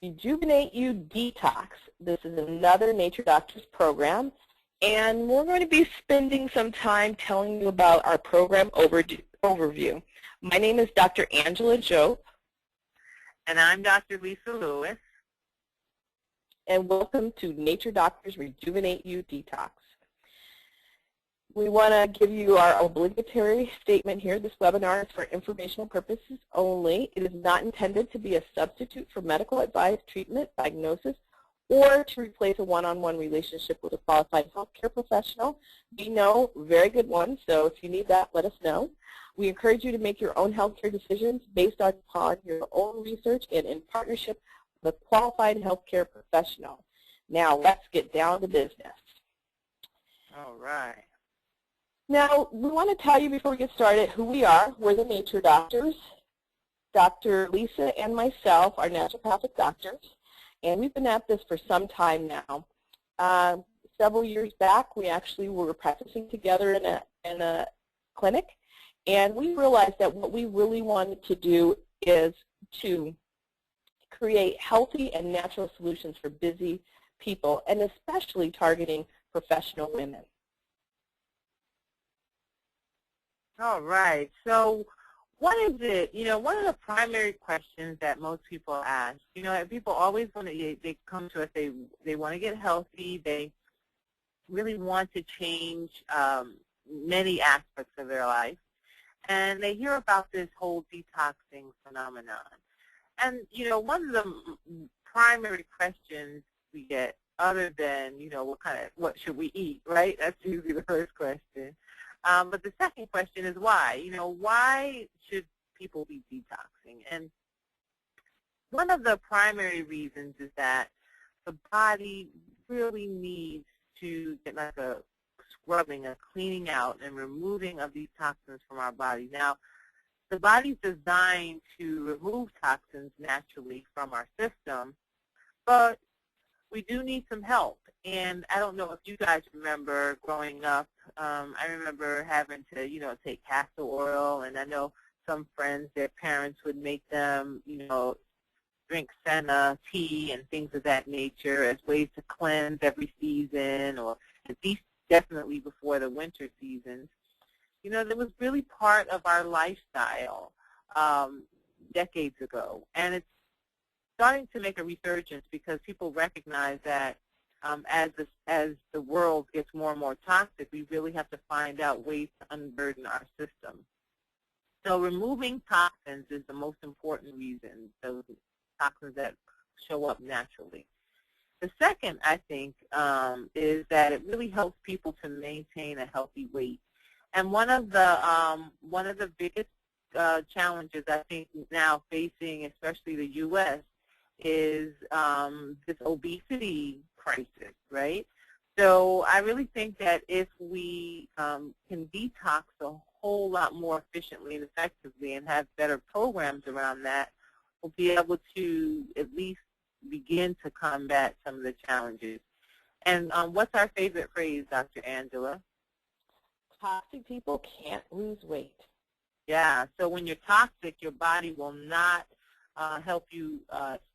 Rejuvenate-U Detox. This is another Nature Doctors program, and we're going to be spending some time telling you about our program overview. My name is Dr. Angela Jope. And I'm Dr. Lisa Lewis. And welcome to Nature Doctors Rejuvenate-U Detox. We want to give you our obligatory statement here. This webinar is for informational purposes only. It is not intended to be a substitute for medical advice, treatment, diagnosis, or to replace a one-on-one relationship with a qualified healthcare professional. We know very good ones, so if you need that, let us know. We encourage you to make your own healthcare decisions based upon your own research and in partnership with a qualified healthcare professional. Now, let's get down to business. All right. Now, we want to tell you before we get started who we are. We're the Nature Doctors. Dr. Lisa and myself are naturopathic doctors, and we've been at this for some time now. Several years back, we actually were practicing together in a clinic, and we realized that what we really wanted to do is to create healthy and natural solutions for busy people, and especially targeting professional women. All right. So what is it, one of the primary questions that most people ask, people always want to, they come to us, they want to get healthy, they really want to change many aspects of their life, and they hear about this whole detoxing phenomenon. And, one of the primary questions we get, other than, what should we eat, right? That's usually the first question. But the second question is why? Why should people be detoxing? And one of the primary reasons is that the body really needs to get like a scrubbing, a cleaning out and removing of these toxins from our body. Now, the body's designed to remove toxins naturally from our system, but we do need some help. And I don't know if you guys remember growing up, I remember having to, take castor oil, and I know some friends, their parents would make them, drink senna tea and things of that nature as ways to cleanse every season, or at least definitely before the winter seasons. That was really part of our lifestyle decades ago. And it's starting to make a resurgence because people recognize that as the world gets more and more toxic, we really have to find out ways to unburden our system. So removing toxins is the most important reason, those toxins that show up naturally. The second, I think, is that it really helps people to maintain a healthy weight. And one of the biggest challenges I think now facing, especially the U.S., is this obesity crisis, right? So I really think that if we can detox a whole lot more efficiently and effectively and have better programs around that, we'll be able to at least begin to combat some of the challenges. And what's our favorite phrase, Dr. Angela? Toxic people can't lose weight. Yeah, so when you're toxic, your body will not help you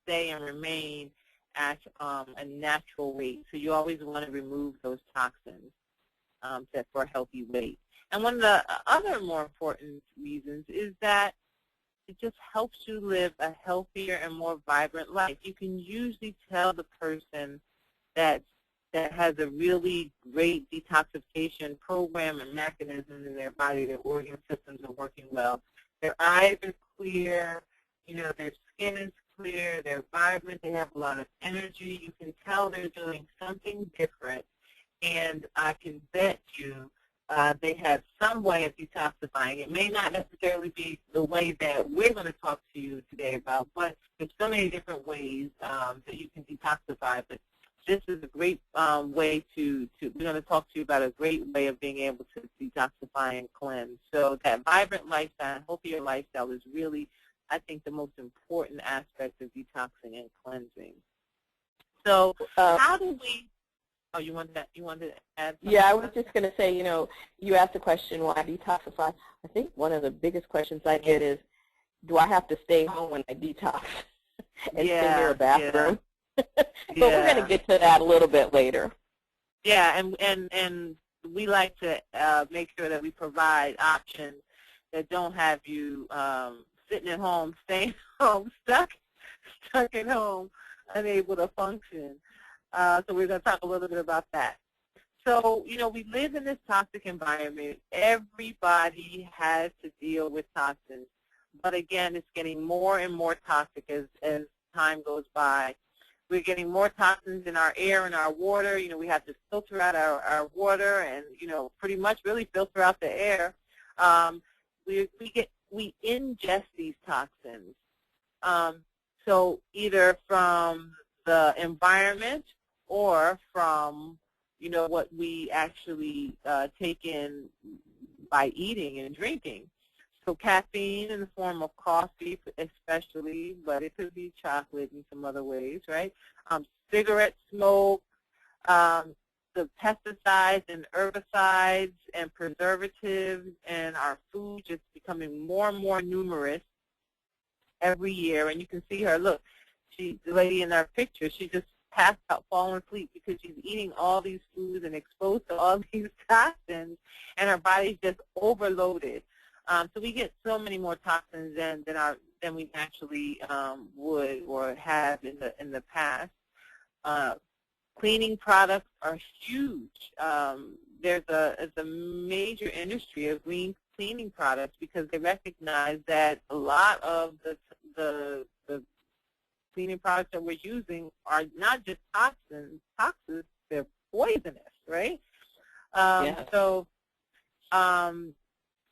stay and remain at a natural weight. So you always want to remove those toxins for a healthy weight. And one of the other more important reasons is that it just helps you live a healthier and more vibrant life. You can usually tell the person that has a really great detoxification program and mechanism in their body, their organ systems are working well. Their eyes are clear, their skin is clear, they're vibrant, they have a lot of energy. You can tell they're doing something different, and I can bet you they have some way of detoxifying. It may not necessarily be the way that we're going to talk to you today about, but there's so many different ways that you can detoxify. But this is a great way we're going to talk to you about a great way of being able to detoxify and cleanse. So that vibrant lifestyle, healthier lifestyle is really, I think, the most important aspect of detoxing and cleansing. So how do we, you wanted to add something? Yeah, I was just going to say, you asked the question, why detoxify? I think one of the biggest questions I get is, do I have to stay home when I detox? and sitting near a bathroom. But we're going to get to that a little bit later. Yeah, and we like to make sure that we provide options that don't have you sitting at home, staying home, stuck at home, unable to function. So we're going to talk a little bit about that. So, you know, we live in this toxic environment. Everybody has to deal with toxins. But again, it's getting more and more toxic as time goes by. We're getting more toxins in our air and our water. You know, we have to filter out our water and, you know, pretty much really filter out the air. We ingest these toxins. So either from the environment or from, you know, what we actually take in by eating and drinking. So caffeine in the form of coffee especially, but it could be chocolate in some other ways, right? Cigarette smoke, the pesticides and herbicides and preservatives in our food just becoming more and more numerous every year. And you can see her, look, the lady in our picture, she just passed out, falling asleep because she's eating all these foods and exposed to all these toxins, and her body's just overloaded. So we get so many more toxins than we actually would or have in the past. Cleaning products are huge. There's a major industry of cleaning products because they recognize that a lot of the cleaning products that we're using are not just toxins, they're poisonous, right? So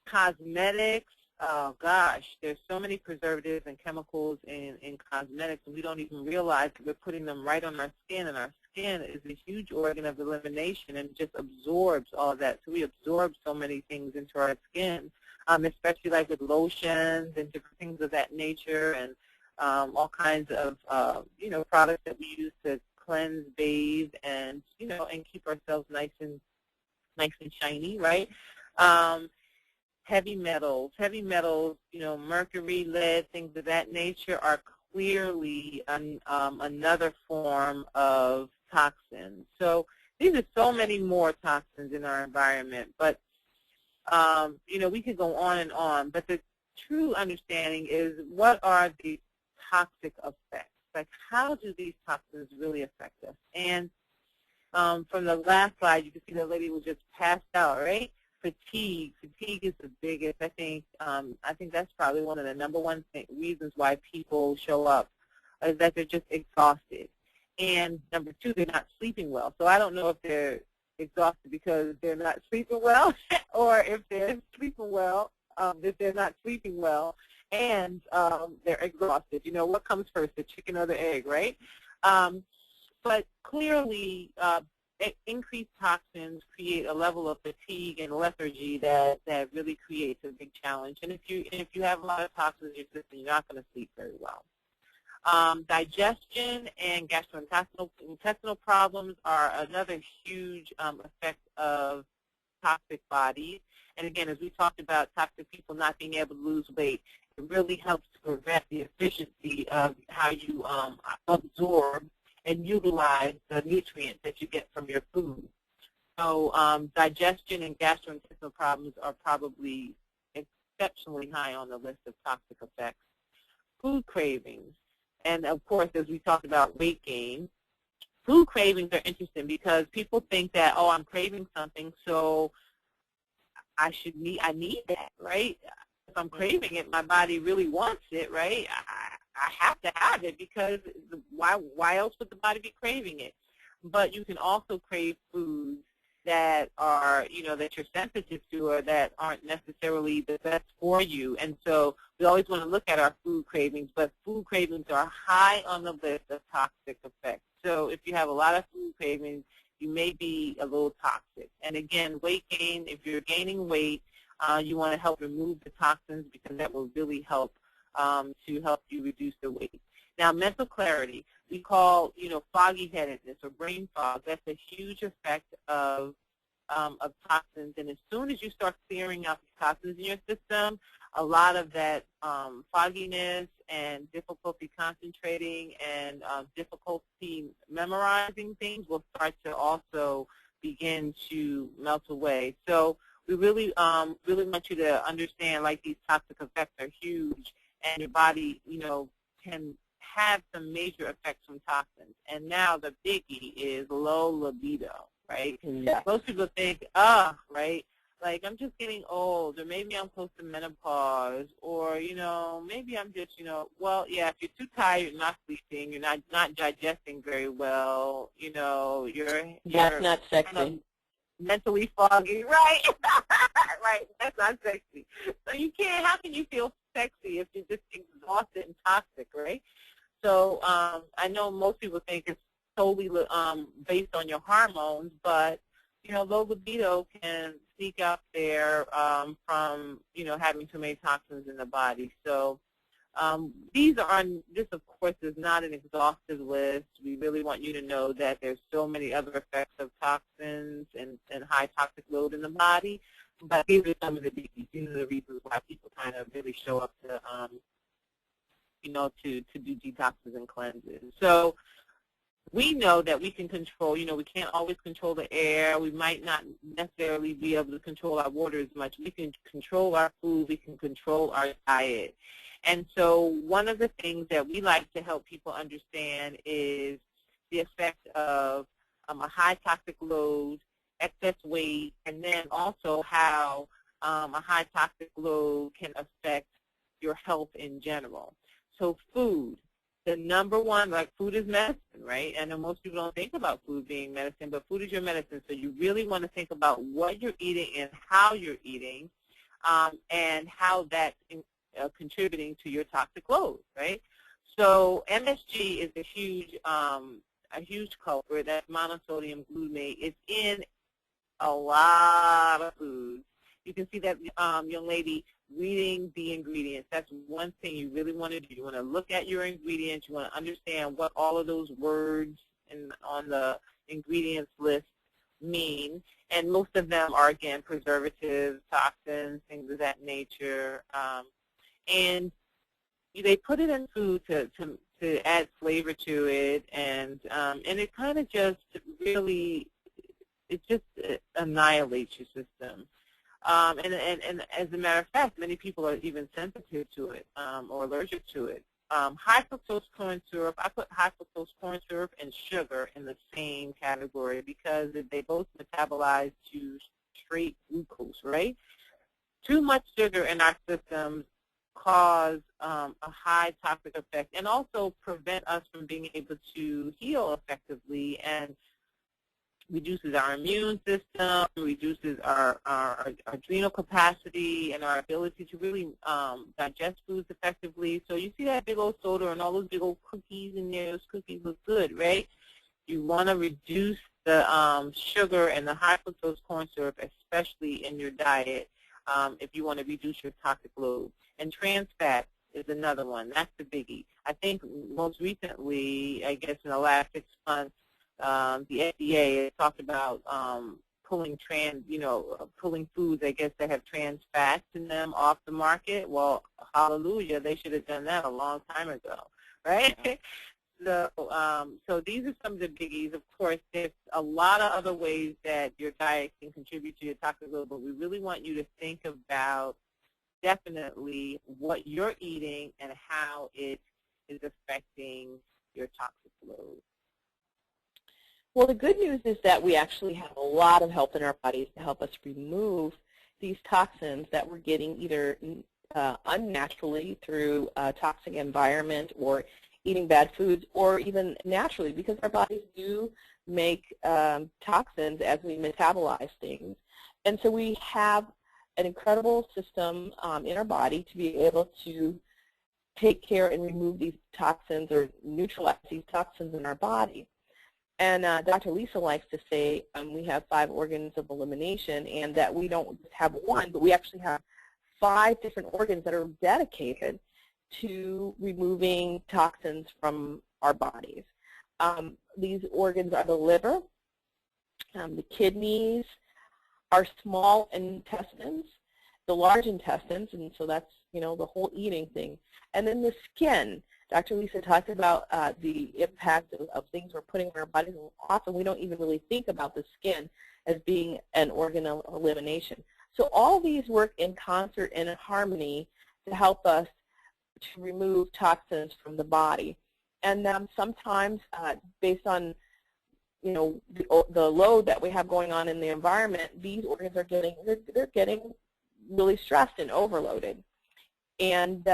cosmetics, oh gosh, there's so many preservatives and chemicals in cosmetics, and we don't even realize that we're putting them right on our skin, and our skin is a huge organ of elimination and just absorbs all that. So we absorb so many things into our skin, especially like with lotions and different things of that nature, and all kinds of you know, products that we use to cleanse, bathe, and you know, and keep ourselves nice and shiny, right? Heavy metals, you know, mercury, lead, things of that nature are clearly another form of toxins. So these are so many more toxins in our environment, but you know, we could go on and on. But the true understanding is, what are the toxic effects? Like, how do these toxins really affect us? And from the last slide, you can see the lady was just passed out, right? Fatigue is the biggest. I think that's probably one of the number one reasons why people show up, is that they're just exhausted. And number two, they're not sleeping well. So I don't know if they're exhausted because they're not sleeping well, or if they're sleeping well, if they're not sleeping well and they're exhausted. You know, what comes first, the chicken or the egg, right? But clearly, increased toxins create a level of fatigue and lethargy that really creates a big challenge. And if you have a lot of toxins in your system, you're not going to sleep very well. Digestion and gastrointestinal problems are another huge effect of toxic bodies. And again, as we talked about toxic people not being able to lose weight, it really helps to prevent the efficiency of how you absorb and utilize the nutrients that you get from your food. So digestion and gastrointestinal problems are probably exceptionally high on the list of toxic effects. Food cravings, and of course, as we talked about weight gain, food cravings are interesting because people think that, oh, I'm craving something, so I need that, right? If I'm craving it, my body really wants it, right? I have to have it because why else would the body be craving it? But you can also crave foods that are, you know, that you're sensitive to or that aren't necessarily the best for you. And so we always want to look at our food cravings, but food cravings are high on the list of toxic effects. So if you have a lot of food cravings, you may be a little toxic. And again, weight gain, if you're gaining weight, you want to help remove the toxins because that will really help to help you reduce the weight. Now, mental clarity, we call, you know, foggy-headedness or brain fog. That's a huge effect of toxins. And as soon as you start clearing out the toxins in your system, a lot of that fogginess and difficulty concentrating and difficulty memorizing things will start to also begin to melt away. So we really want you to understand, like, these toxic effects are huge, and your body, can have some major effects from toxins. And now the biggie is low libido, right? Yeah. Most people think, right, like, I'm just getting old, or maybe I'm close to menopause, or, maybe I'm just, well, yeah, if you're too tired, you're not sleeping, you're not digesting very well, you're That's not sexy. Kind of mentally foggy, right? Right, that's not sexy. So how can you feel sexy if you're just exhausted and toxic, right? So I know most people think it's totally based on your hormones, but low libido can sneak up there from having too many toxins in the body. So this of course is not an exhaustive list. We really want you to know that there's so many other effects of toxins and high toxic load in the body. But these are some of the biggies. These are the reasons why people kind of really show up to to do detoxes and cleanses. So we know that we can control, we can't always control the air. We might not necessarily be able to control our water as much. We can control our food. We can control our diet. And so one of the things that we like to help people understand is the effect of a high toxic load, excess weight, and then also how a high toxic load can affect your health in general. So food, the number one, like, food is medicine, right? I know most people don't think about food being medicine, but food is your medicine. So you really want to think about what you're eating and how you're eating, and how that's contributing to your toxic load, right? So MSG is a huge culprit. That's monosodium glutamate. It's in a lot of foods. You can see that young lady reading the ingredients. That's one thing you really want to do. You want to look at your ingredients. You want to understand what all of those words on the ingredients list mean. And most of them are, again, preservatives, toxins, things of that nature. And they put it in food to add flavor to it, and it kind of just really, it just annihilates your system. And as a matter of fact, many people are even sensitive to it or allergic to it. High fructose corn syrup, I put high fructose corn syrup and sugar in the same category because they both metabolize to straight glucose, right? Too much sugar in our systems cause a high toxic effect and also prevent us from being able to heal effectively, and reduces our immune system, reduces our adrenal capacity and our ability to really digest foods effectively. So you see that big old soda and all those big old cookies in there. Those cookies look good, right? You want to reduce the sugar and the high fructose corn syrup, especially in your diet, if you want to reduce your toxic load. And trans fat is another one. That's the biggie. I think most recently, I guess in the last 6 months, the FDA has talked about pulling foods, I guess, that have trans fats in them off the market. Well, hallelujah, they should have done that a long time ago, right? So these are some of the biggies. Of course, there's a lot of other ways that your diet can contribute to your toxic load, but we really want you to think about definitely what you're eating and how it is affecting your toxic load. Well, the good news is that we actually have a lot of help in our bodies to help us remove these toxins that we're getting either unnaturally through a toxic environment or eating bad foods, or even naturally, because our bodies do make toxins as we metabolize things. And so we have an incredible system in our body to be able to take care and remove these toxins or neutralize these toxins in our body. And Dr. Lisa likes to say we have 5 organs of elimination, and that we don't just have one, but we actually have 5 different organs that are dedicated to removing toxins from our bodies. These organs are the liver, the kidneys, our small intestines, the large intestines, and so that's, the whole eating thing. And then the skin. Dr. Lisa talked about the impact of things we're putting in our bodies. Often we don't even really think about the skin as being an organ of elimination. So all these work in concert and in harmony to help us to remove toxins from the body. And sometimes based on the load that we have going on in the environment, these organs are getting really stressed and overloaded. And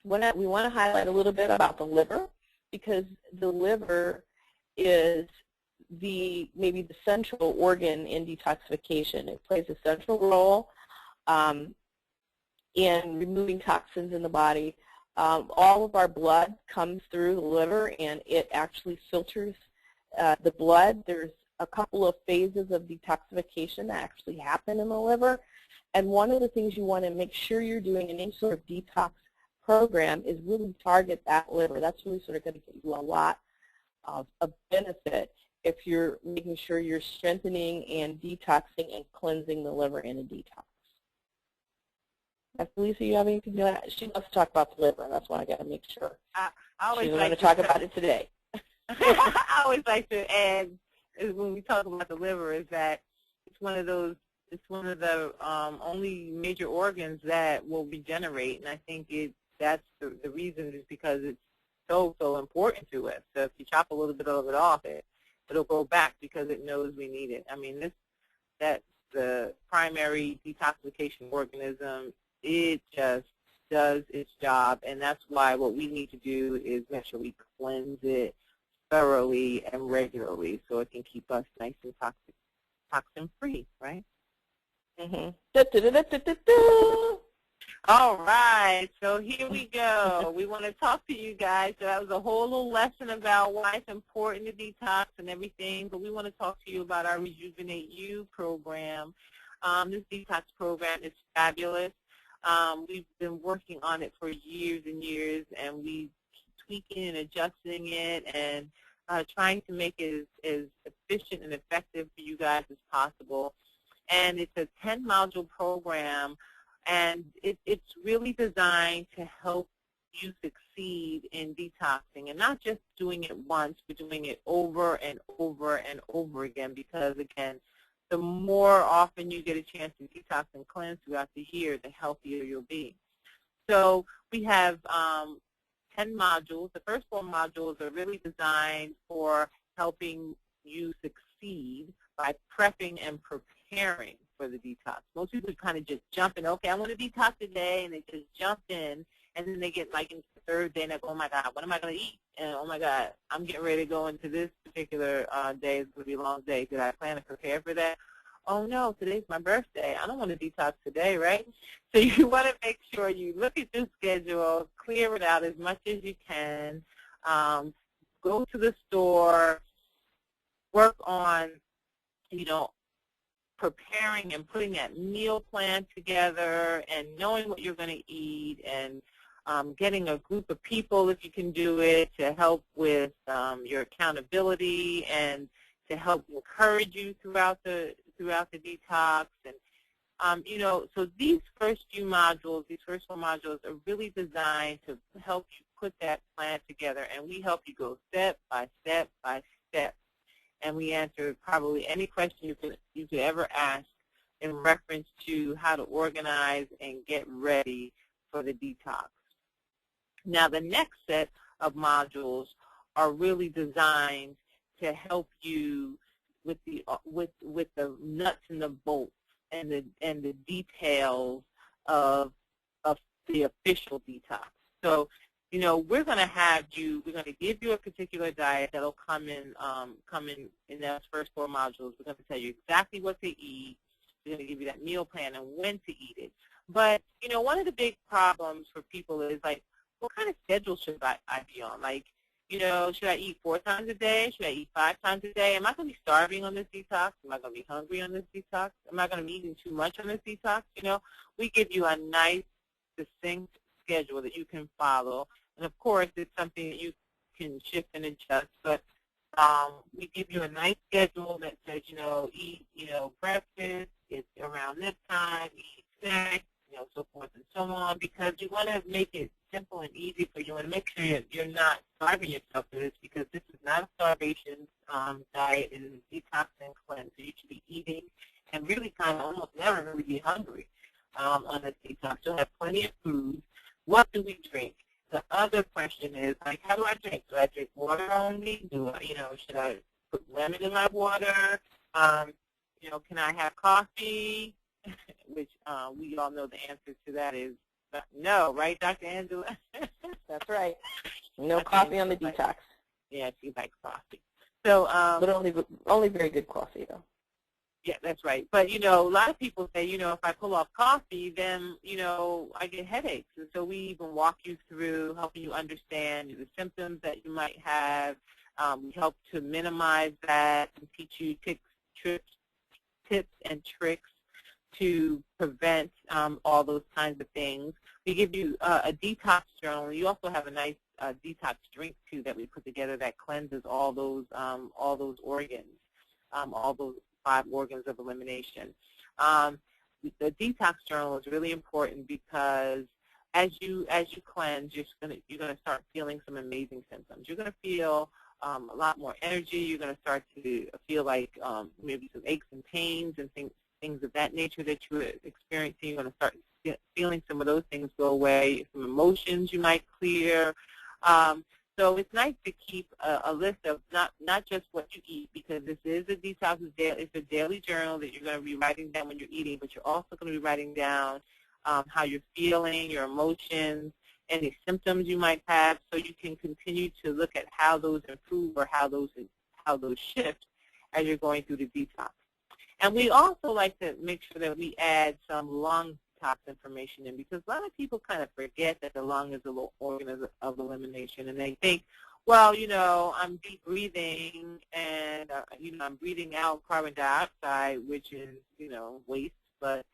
we want to highlight a little bit about the liver, because the liver is maybe the central organ in detoxification. It plays a central role in removing toxins in the body. All of our blood comes through the liver, and it actually filters the blood. There's a couple of phases of detoxification that actually happen in the liver, and one of the things you want to make sure you're doing in any sort of detox program is really target that liver. That's really sort of going to give you a lot of benefit if you're making sure you're strengthening and detoxing and cleansing the liver in a detox. Dr. Lisa, you have anything to add? She loves to talk about the liver, and that's why I got to make sure. I always She's going to talk about it today. I always like to add, when we talk about the liver, is that it's one of the only major organs that will regenerate, and I think that's the reason is because it's so important to us. So if you chop a little bit of it off, it'll go back because it knows we need it. I mean, that's the primary detoxification organism. It just does its job, and that's why what we need to do is make sure we cleanse it thoroughly and regularly so it can keep us nice and toxin-free, right? Mm-hmm. All right, so here we go. We want to talk to you guys. So that was a whole little lesson about why it's important to detox and everything, but we want to talk to you about our Rejuvenate-U program. This detox program is fabulous. We've been working on it for years and years, and we keep tweaking and adjusting it and trying to make it as efficient and effective for you guys as possible. And it's a 10-module program, and it's really designed to help you succeed in detoxing, and not just doing it once, but doing it over and over and over again, because, again, the more often you get a chance to detox and cleanse throughout the year, the healthier you'll be. So we have 10 modules. The first 4 modules are really designed for helping you succeed by prepping and preparing for the detox. Most people kind of just jump in, okay, I want to detox today, and they just jump in, and then they get like into the third day, and they go, oh my God, what am I going to eat? And oh my God, I'm getting ready to go into this particular day. It's going to be a long day. Did I plan to prepare for that? Oh no, today's my birthday. I don't want to detox today, right? So you want to make sure you look at your schedule, clear it out as much as you can, go to the store, work on, preparing and putting that meal plan together and knowing what you're going to eat, and getting a group of people, if you can do it, to help with your accountability and to help encourage you throughout the detox. And so these first 4 modules are really designed to help you put that plan together, and we help you go step by step by step. And we answer probably any question you could ever ask in reference to how to organize and get ready for the detox. Now, the next set of modules are really designed to help you with the nuts and the bolts and the details of the official detox. So, we're going to give you a particular diet that'll come in those first 4 modules. We're going to tell you exactly what to eat. We're going to give you that meal plan and when to eat it. But, one of the big problems for people is, like, what kind of schedule should I be on? Like, should I eat 4 times a day? Should I eat 5 times a day? Am I going to be starving on this detox? Am I going to be hungry on this detox? Am I going to be eating too much on this detox? We give you a nice, succinct schedule that you can follow. And, of course, it's something that you can shift and adjust. But we give you a nice schedule that says, eat, breakfast, it's around this time, eat snack, so forth and so on, because you want to make it simple and easy for you and make sure you're not starving yourself for this, because this is not a starvation diet. It is a detox and cleanse. So you should be eating and really kind of almost never really be hungry on this detox. You'll have plenty of food. What do we drink? The other question is, like, how do I drink? Do I drink water only? Should I put lemon in my water? Can I have coffee? Which we all know the answer to that is no, right, Dr. Angela? That's right. No coffee on the detox. Yeah, she likes coffee. So, but only very good coffee, though. Yeah, that's right. But, a lot of people say, if I pull off coffee, then, I get headaches. And so we even walk you through helping you understand the symptoms that you might have. We help to minimize that and teach you tips and tricks to prevent all those kinds of things. We give you a detox journal. You also have a nice detox drink, too, that we put together that cleanses all those organs, all those 5 organs of elimination. The detox journal is really important because as you cleanse, you're gonna start feeling some amazing symptoms. You're gonna feel a lot more energy. You're gonna start to feel like maybe some aches and pains and things of that nature that you were experiencing. You're gonna start feeling some of those things go away. Some emotions you might clear. So it's nice to keep a list of not just what you eat, because this is a detox. It's a daily journal that you're going to be writing down when you're eating, but you're also going to be writing down how you're feeling, your emotions, any symptoms you might have, so you can continue to look at how those improve or how those shift as you're going through the detox. And we also like to make sure that we add some lung detox information in, because a lot of people kind of forget that the lung is a little organ of elimination, and they think, well, I'm deep breathing and I'm breathing out carbon dioxide, which is waste. But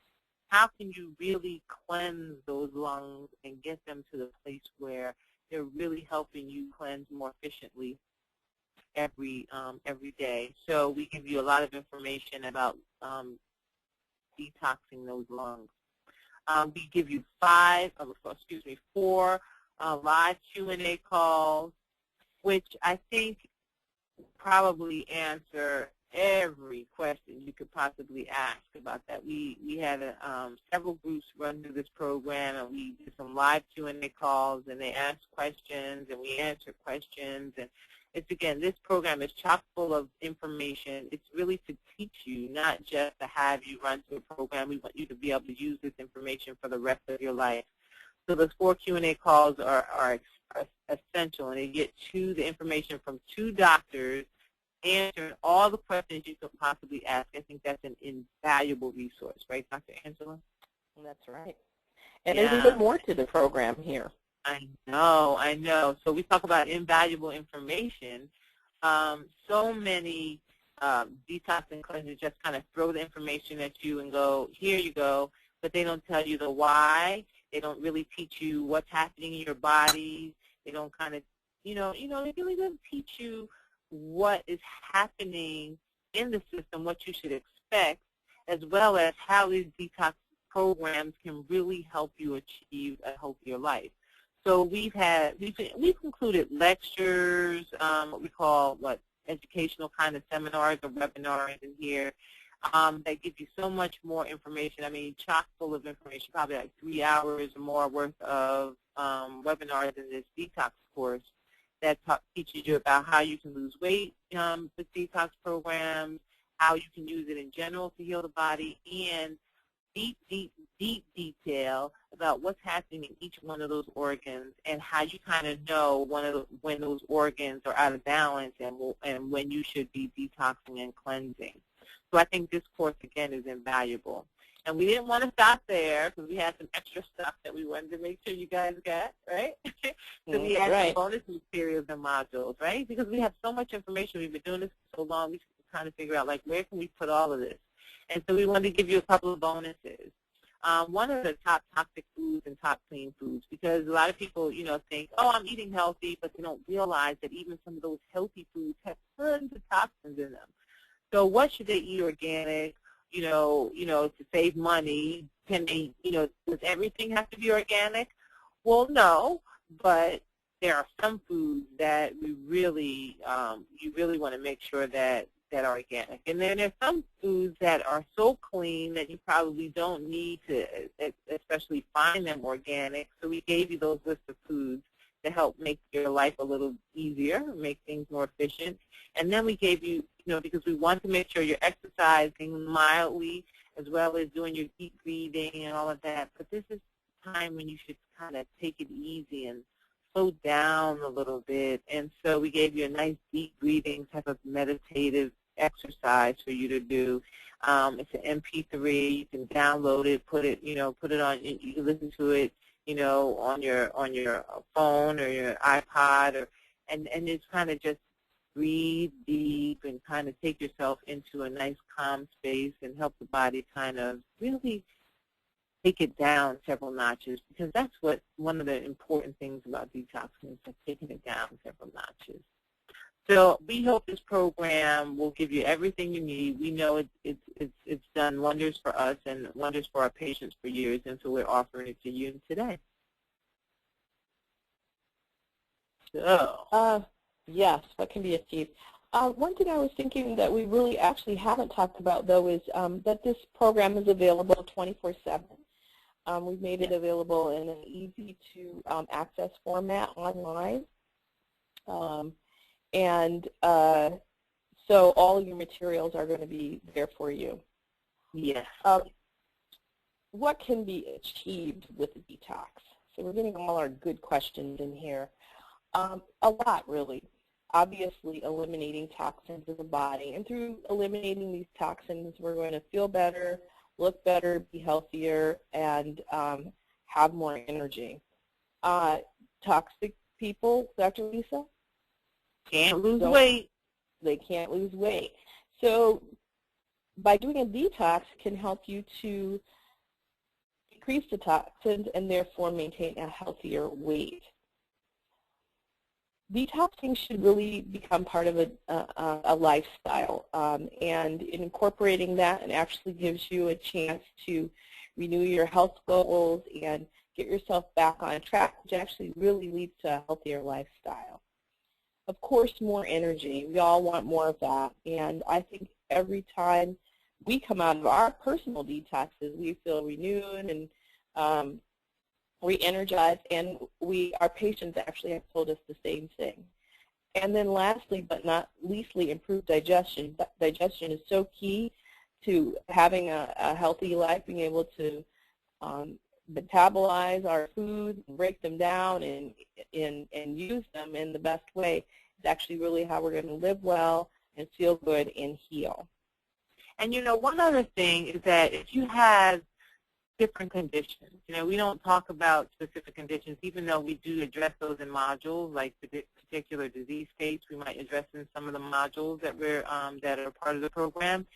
how can you really cleanse those lungs and get them to the place where they're really helping you cleanse more efficiently every day? So we give you a lot of information about detoxing those lungs. We give you 4 live Q&A calls, which I think probably answer every question you could possibly ask about that. We had several groups run through this program, and we did some live Q&A calls, and they asked questions, and we answered questions. And it's, again, this program is chock full of information. It's really to teach you, not just to have you run through a program. We want you to be able to use this information for the rest of your life. So those 4 Q&A calls are essential, and they get to the information from 2 doctors answering all the questions you could possibly ask. I think that's an invaluable resource, right, Dr. Angela? That's right. And there's even more to the program here. I know. So we talk about invaluable information. So many detox and cleansers just kind of throw the information at you and go, here you go, but they don't tell you the why. They don't really teach you what's happening in your body. They don't kind of, they really don't teach you what is happening in the system, what you should expect, as well as how these detox programs can really help you achieve a healthier life. So we've included lectures, what we call educational kind of seminars or webinars in here that give you so much more information. I mean, chock full of information, probably like 3 hours or more worth of webinars in this detox course that teaches you about how you can lose weight with detox programs, how you can use it in general to heal the body, and deep detail about what's happening in each one of those organs and how you kind of know when those organs are out of balance and when you should be detoxing and cleansing. So I think this course, again, is invaluable. And we didn't want to stop there because we had some extra stuff that we wanted to make sure you guys got, right? So we had some bonus materials and modules, right? Because we have so much information. We've been doing this for so long, we trying to figure out, like, where can we put all of this? And so we wanted to give you a couple of bonuses. One of the top toxic foods and top clean foods, because a lot of people, think, oh, I'm eating healthy, but they don't realize that even some of those healthy foods have tons of toxins in them. So what should they eat organic? to save money. Can they, does everything have to be organic? Well, no, but there are some foods that you really want to make sure that are organic. And then there's some foods that are so clean that you probably don't need to especially find them organic. So we gave you those lists of foods to help make your life a little easier, make things more efficient. And then we gave you, because we want to make sure you're exercising mildly as well as doing your deep breathing and all of that. But this is time when you should kind of take it easy and slow down a little bit. And so we gave you a nice deep breathing type of meditative exercise for you to do. It's an MP3. You can download it, put it on. You can listen to it, on your phone or your iPod, and it's kind of just breathe deep and kind of take yourself into a nice calm space and help the body kind of really take it down several notches, because that's one of the important things about detoxing is like taking it down several notches. So we hope this program will give you everything you need. We know it's done wonders for us and wonders for our patients for years, and so we're offering it to you today. So, yes, what can be achieved? One thing I was thinking that we really actually haven't talked about, though, is that this program is available 24/7. We've made it available in an easy-to-access format online. So all of your materials are going to be there for you. Yes. What can be achieved with the detox? So we're getting all our good questions in here. A lot, really. Obviously, eliminating toxins in the body. And through eliminating these toxins, we're going to feel better, look better, be healthier, and have more energy. Toxic people, Dr. Lisa? Can't lose weight. They can't lose weight. So by doing a detox can help you to decrease the toxins and therefore maintain a healthier weight. Detoxing should really become part of a lifestyle, and incorporating that and actually gives you a chance to renew your health goals and get yourself back on track, which actually really leads to a healthier lifestyle. Of course, more energy. We all want more of that, and I think every time we come out of our personal detoxes, we feel renewed and re-energized, and our patients actually have told us the same thing. And then lastly, but not leastly, improved digestion. Digestion is so key to having a healthy life, being able to metabolize our foods, break them down, and use them in the best way. It's actually really how we're going to live well and feel good and heal. And one other thing is that if you have different conditions, we don't talk about specific conditions, even though we do address those in modules, like particular disease states. We might address in some of the modules that that are part of the program.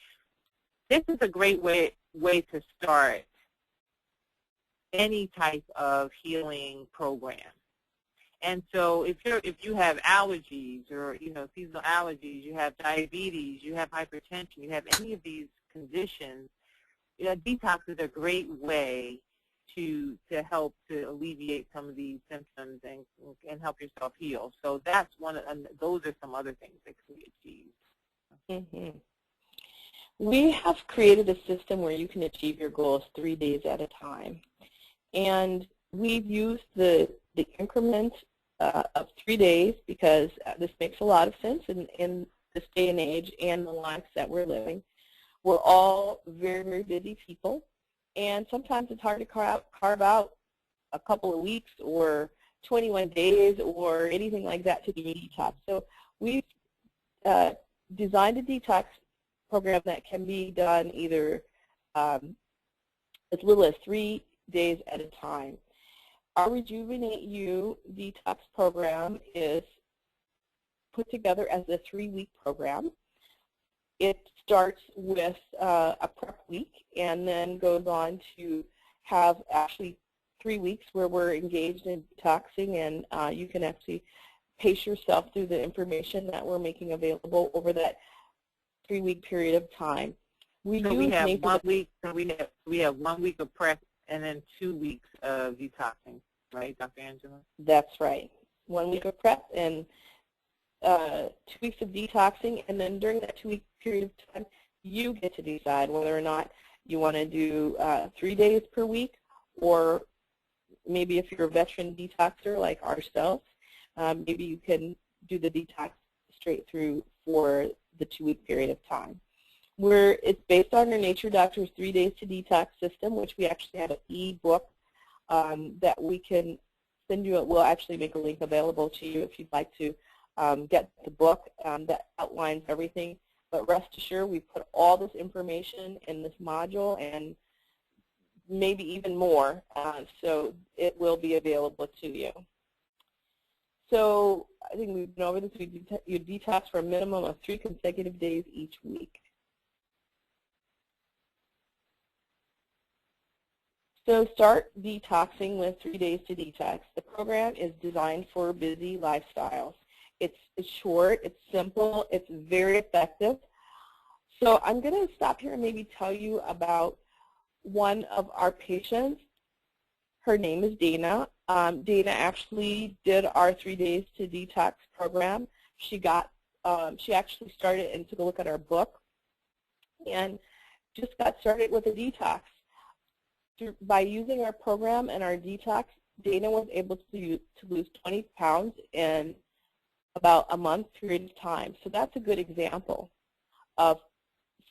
This is a great way to start any type of healing program. And so if you have allergies or seasonal allergies, you have diabetes, you have hypertension, you have any of these conditions, detox is a great way to help to alleviate some of these symptoms and help yourself heal. So that's those are some other things that can be achieved. Mm-hmm. We have created a system where you can achieve your goals 3 days at a time. And we've used the increment of 3 days because this makes a lot of sense in this day and age and the lives that we're living. We're all very, very busy people, and sometimes it's hard to carve out a couple of weeks or 21 days or anything like that to do a detox. So we've designed a detox program that can be done either as little as 3 days at a time. Our Rejuvenate-U Detox program is put together as a 3-week program. It starts with a prep week and then goes on to have actually 3 weeks where we're engaged in detoxing, and you can actually pace yourself through the information that we're making available over that 3-week period of time. We So use we have nature. 1 week. So we have 1 week of prep and then 2 weeks of detoxing, right, Dr. Angela? That's right. 1 week of prep and 2 weeks of detoxing, and then during that 2-week period of time, you get to decide whether or not you want to do 3 days per week, or maybe if you're a veteran detoxer like ourselves, maybe you can do the detox straight through for the 2-week period of time. It's based on our Nature Doctors 3 Days to Detox system, which we actually have an e-book that we can send you. We'll actually make a link available to you if you'd like to get the book that outlines everything. But rest assured, we put all this information in this module and maybe even more, so it will be available to you. So I think we've been over this. You detox for a minimum of 3 consecutive days each week. So start detoxing with 3 Days to Detox. The program is designed for busy lifestyles. It's short, it's simple, it's very effective. So I'm going to stop here and maybe tell you about one of our patients. Her name is Dana. Dana actually did our 3 Days to Detox program. She actually started and took a look at our book and just got started with a detox. By using our program and our detox, Dana was able to lose 20 pounds in about a month period of time. So that's a good example of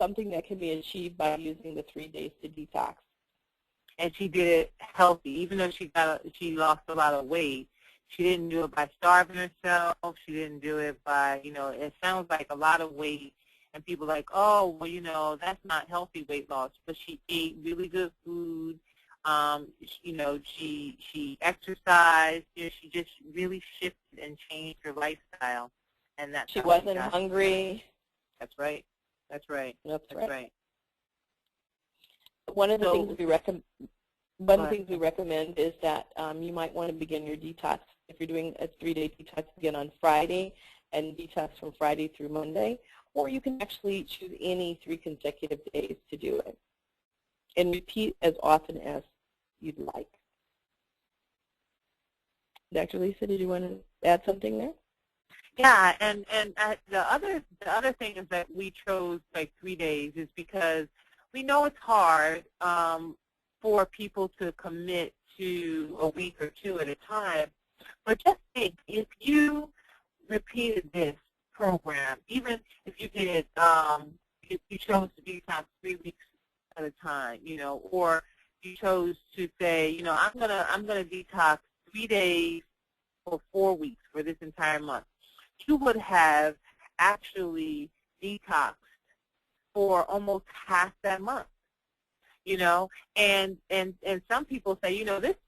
something that can be achieved by using the 3 Days to Detox. And she did it healthy. Even though she lost a lot of weight, she didn't do it by starving herself. She didn't do it by, it sounds like a lot of weight. And people are like, oh, well, that's not healthy weight loss. But she ate really good food. She exercised. She just really shifted and changed her lifestyle. And that's she wasn't hungry. That's right. That's right. That's right. One of the things we recommend is that you might want to begin your detox, if you're doing a 3-day detox, begin on Friday and detox from Friday through Monday, or you can actually choose any 3 consecutive days to do it and repeat as often as you'd like. Dr. Lisa, did you want to add something there? Yeah, and the other thing is that we chose like 3 days is because we know it's hard for people to commit to a week or 2 at a time. But just think, if you repeated this program, even if you did, if you chose to detox 3 weeks at a time, or you chose to say, I'm gonna detox 3 days for 4 weeks for this entire month, you would have actually detoxed for almost half that month, and some people say,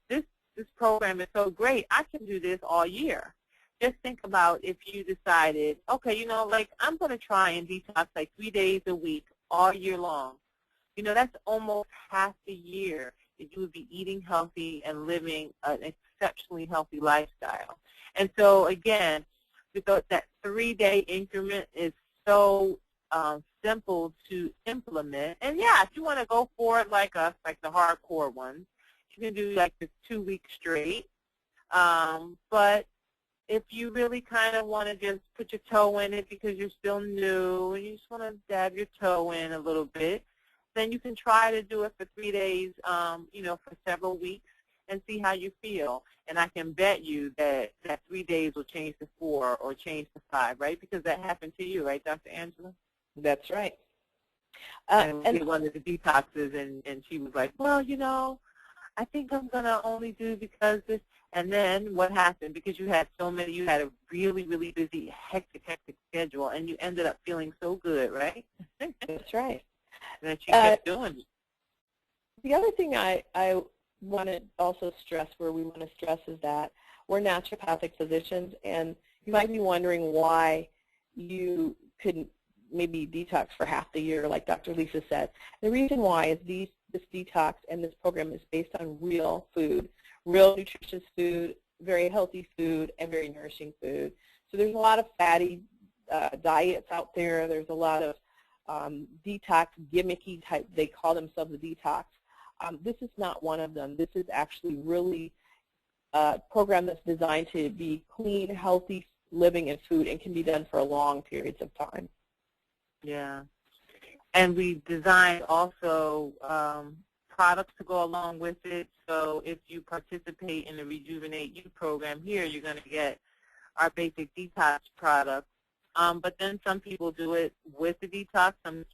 this program is so great, I can do this all year. Just think about if you decided, okay, I'm going to try and detox like 3 days a week all year long. That's almost half the year that you would be eating healthy and living an exceptionally healthy lifestyle. And so, again, that 3-day increment is so simple to implement. And, yeah, if you want to go for it like us, like the hardcore ones, you can do like the 2 weeks straight. But if you really kind of want to just put your toe in it because you're still new and you just want to dab your toe in a little bit, then you can try to do it for 3 days, for several weeks and see how you feel. And I can bet you that 3 days will change to 4 or change to 5, right? Because that happened to you, right, Dr. Angela? That's right. And one of the detoxes, and she was like, well, I think I'm going to only do because this. And then what happened? Because you had you had a really, really busy, hectic schedule, and you ended up feeling so good, right? That's right. And then she kept doing it. The other thing I want to also stress, where we want to stress, is that we're naturopathic physicians, and you might be wondering why you couldn't maybe detox for half the year, like Dr. Lisa said. The reason why is this detox and this program is based on real food, real nutritious food, very healthy food, and very nourishing food. So there's a lot of fatty diets out there. There's a lot of detox gimmicky type, they call themselves a detox. This is not one of them. This is actually really a program that's designed to be clean, healthy living and food, and can be done for long periods of time. Yeah. And we designed also products to go along with it. So if you participate in the Rejuvenate-U program here, you're going to get our basic detox product. But then some people do it with the detox, some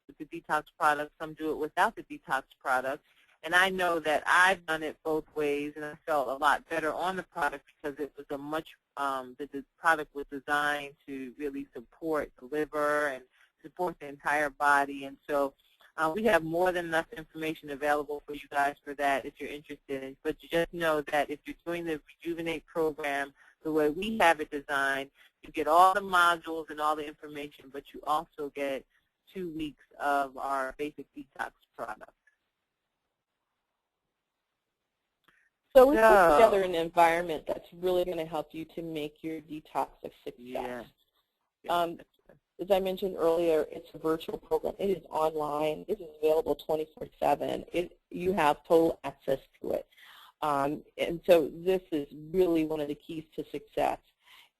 with the detox product, some do it without the detox product. And I know that I've done it both ways, and I felt a lot better on the product because it was a much, the product was designed to really support the liver and support the entire body. And so we have more than enough information available for you guys for that if you're interested. But you just know that if you're doing the Rejuvenate program the way we have it designed, you get all the modules and all the information, but you also get 2 weeks of our basic detox product. So we put together an environment that's really going to help you to make your detox a success. Yeah. As I mentioned earlier, it's a virtual program. It is online. It is available 24/7. You have total access to it. And so this is really one of the keys to success.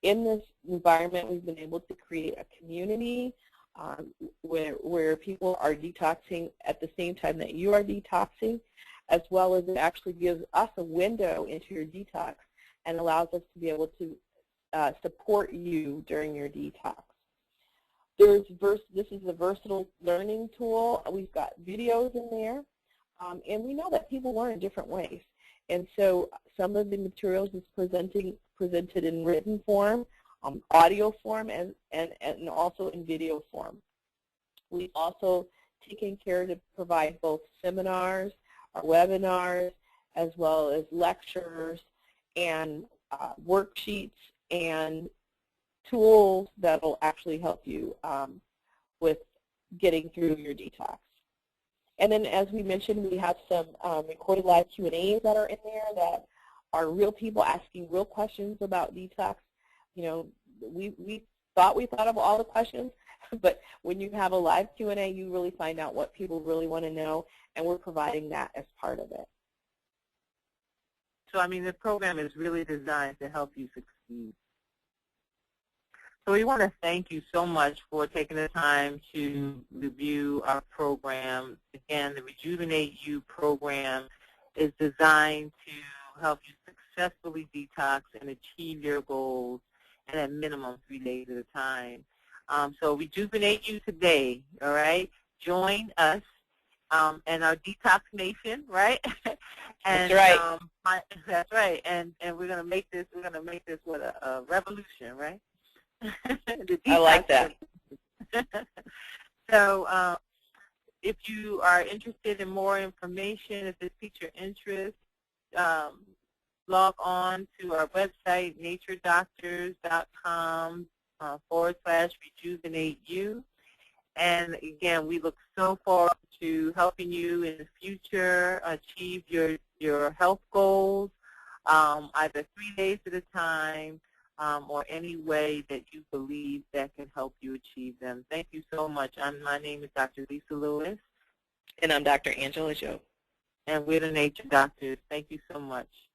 In this environment, we've been able to create a community where people are detoxing at the same time that you are detoxing, as well as it actually gives us a window into your detox and allows us to be able to support you during your detox. This is a versatile learning tool. We've got videos in there, and we know that people learn in different ways. And so some of the materials is presented in written form, audio form, and also in video form. We've also taken care to provide both seminars, our webinars, as well as lectures and worksheets and tools that will actually help you with getting through your detox. And then, as we mentioned, we have some recorded live Q&As that are in there that are real people asking real questions about detox. You know, we thought of all the questions, but when you have a live Q&A, you really find out what people really want to know, and we're providing that as part of it. So, I mean, the program is really designed to help you succeed. So we want to thank you so much for taking the time to review our program. Again, the Rejuvenate-U program is designed to help you successfully detox and achieve your goals, and at minimum 3 days at a time. So Rejuvenate-U today, all right? Join us and our Detox Nation, right? And, that's right. That's right. And we're going to make this. What a revolution, right? I like that. So if you are interested in more information, if this piques your interest, log on to our website, NatureDrs.com/Rejuvenate-U. And again, we look so forward to helping you in the future achieve your health goals, either 3 days at a time, or any way that you believe that can help you achieve them. Thank you so much. My name is Dr. Lisa Lewis. And I'm Dr. Angela Joe. And we're the Nature Doctors. Thank you so much.